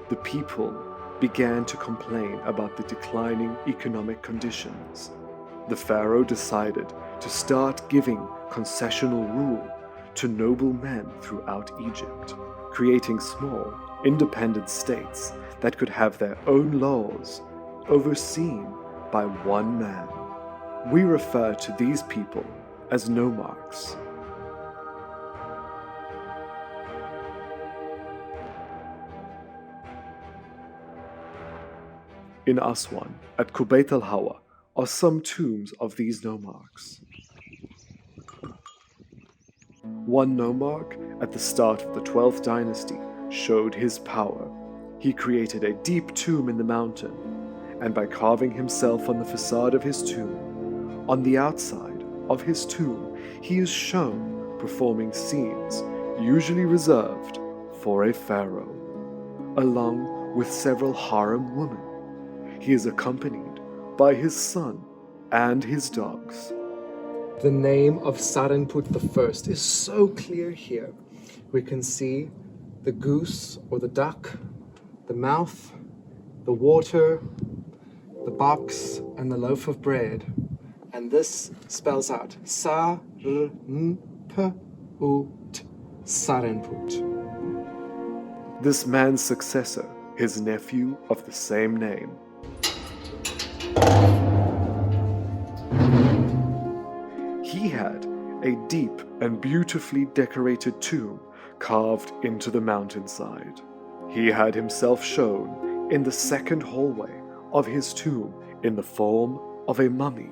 the people began to complain about the declining economic conditions. The pharaoh decided to start giving concessional rule to noble men throughout Egypt, creating small, independent states that could have their own laws, overseen by one man. We refer to these people as Nomarchs. In Aswan, at Qubbet el-Hawa, are some tombs of these Nomarchs. One Nomarch at the start of the 12th dynasty showed his power. He created a deep tomb in the mountain, and by carving himself on the facade of his tomb, on the outside of his tomb, he is shown performing scenes usually reserved for a pharaoh, along with several harem women. He is accompanied by his son and his dogs. The name of Sarenput I is so clear here. We can see the goose or the duck, the mouth, the water, the box, and the loaf of bread. And this spells out Sarenput, Sarenput. This man's successor, his nephew of the same name. He had a deep and beautifully decorated tomb carved into the mountainside. He had himself shown in the second hallway of his tomb in the form of a mummy.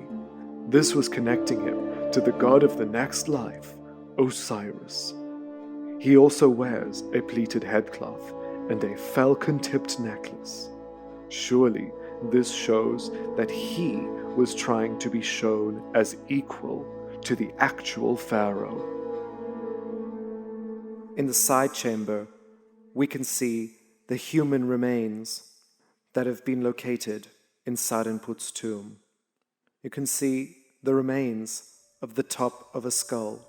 This was connecting him to the god of the next life, Osiris. He also wears a pleated headcloth and a falcon-tipped necklace. Surely this shows that he was trying to be shown as equal to the actual pharaoh. In the side chamber, we can see the human remains that have been located in Sarenput's tomb. You can see the remains of the top of a skull.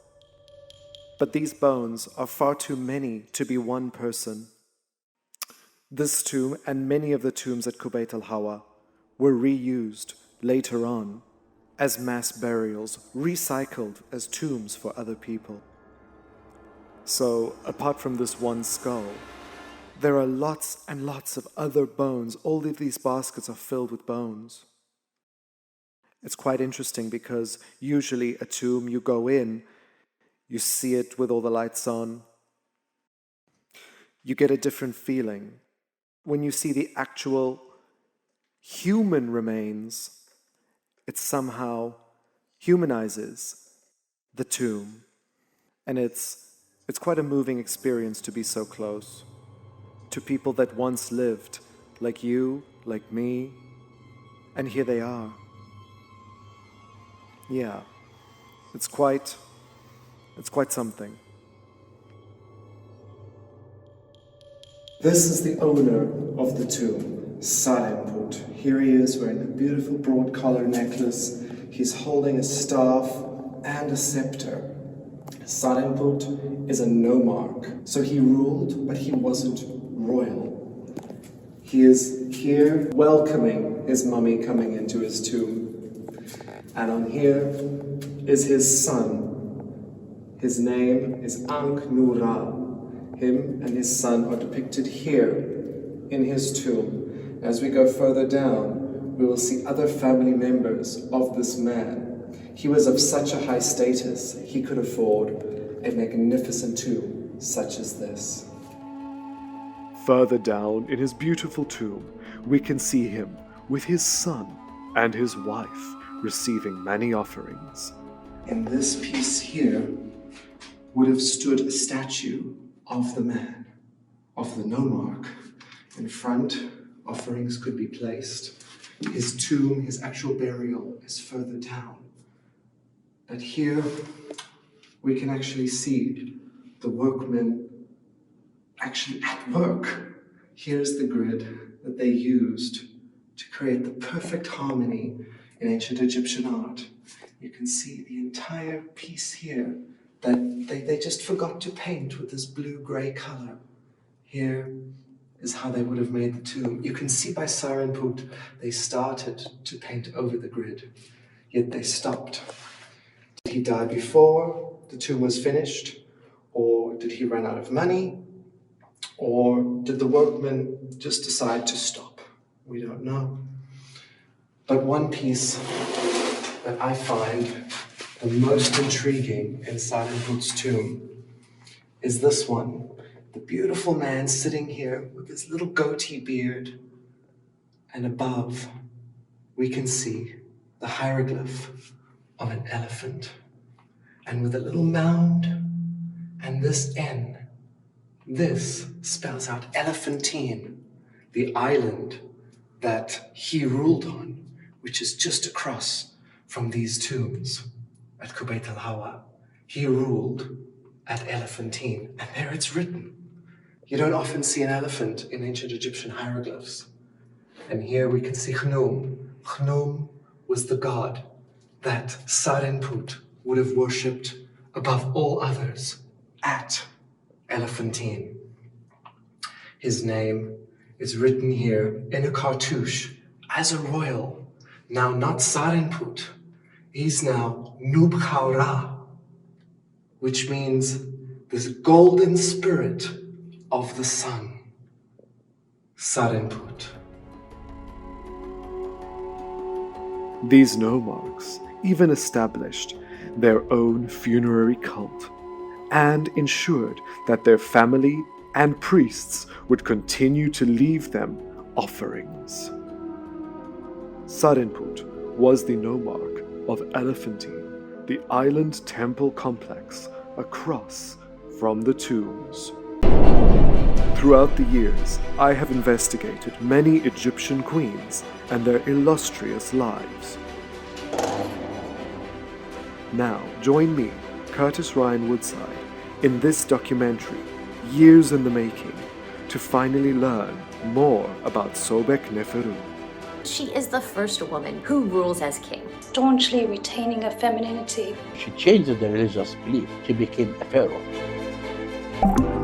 But these bones are far too many to be one person. This tomb and many of the tombs at Qubbet el-Hawa were reused later on as mass burials, recycled as tombs for other people. So, apart from this one skull, there are lots and lots of other bones. All of these baskets are filled with bones. It's quite interesting because usually a tomb, you go in, you see it with all the lights on, you get a different feeling. When you see the actual human remains, it somehow humanizes the tomb. And it's quite a moving experience to be so close to people that once lived like you, like me, and here they are. Yeah, it's quite something. This is the owner of the tomb, Sarenput. Here he is wearing a beautiful broad collar necklace. He's holding a staff and a scepter. Sarenput is a nomarch, so he ruled, but he wasn't royal. He is here welcoming his mummy coming into his tomb. And on here is his son. His name is Ankh-Nura. Him and his son are depicted here in his tomb. As we go further down, we will see other family members of this man. He was of such a high status, he could afford a magnificent tomb such as this. Further down in his beautiful tomb, we can see him with his son and his wife receiving many offerings. In this piece here would have stood a statue of the man, of the nomarch. In front, offerings could be placed. His tomb, his actual burial, is further down. But here, we can actually see the workmen actually at work. Here's the grid that they used to create the perfect harmony in ancient Egyptian art. You can see the entire piece here that they just forgot to paint with this blue-gray color. Here, is how they would have made the tomb. You can see by Sarenput, they started to paint over the grid, yet they stopped. Did he die before the tomb was finished? Or did he run out of money? Or did the workmen just decide to stop? We don't know. But one piece that I find the most intriguing in Sarenput's tomb is this one. The beautiful man sitting here with his little goatee beard. And above, we can see the hieroglyph of an elephant. And with a little mound and this N, this spells out Elephantine, the island that he ruled on, which is just across from these tombs at Qubbet el-Hawa. He ruled at Elephantine, and there it's written. You don't often see an elephant in ancient Egyptian hieroglyphs. And here we can see Khnum. Khnum was the god that Sarenput would have worshipped above all others at Elephantine. His name is written here in a cartouche as a royal. Now not Sarenput, he's now Nubkhara, which means this golden spirit of the sun, Sarenput. These Nomarchs even established their own funerary cult and ensured that their family and priests would continue to leave them offerings. Sarenput was the Nomarch of Elephantine, the island temple complex across from the tombs. Throughout the years, I have investigated many Egyptian queens and their illustrious lives. Now, join me, Curtis Ryan Woodside, in this documentary, years in the making, to finally learn more about Sobekneferu. She is the first woman who rules as king. Staunchly retaining her femininity. She changed the religious belief. She became a pharaoh.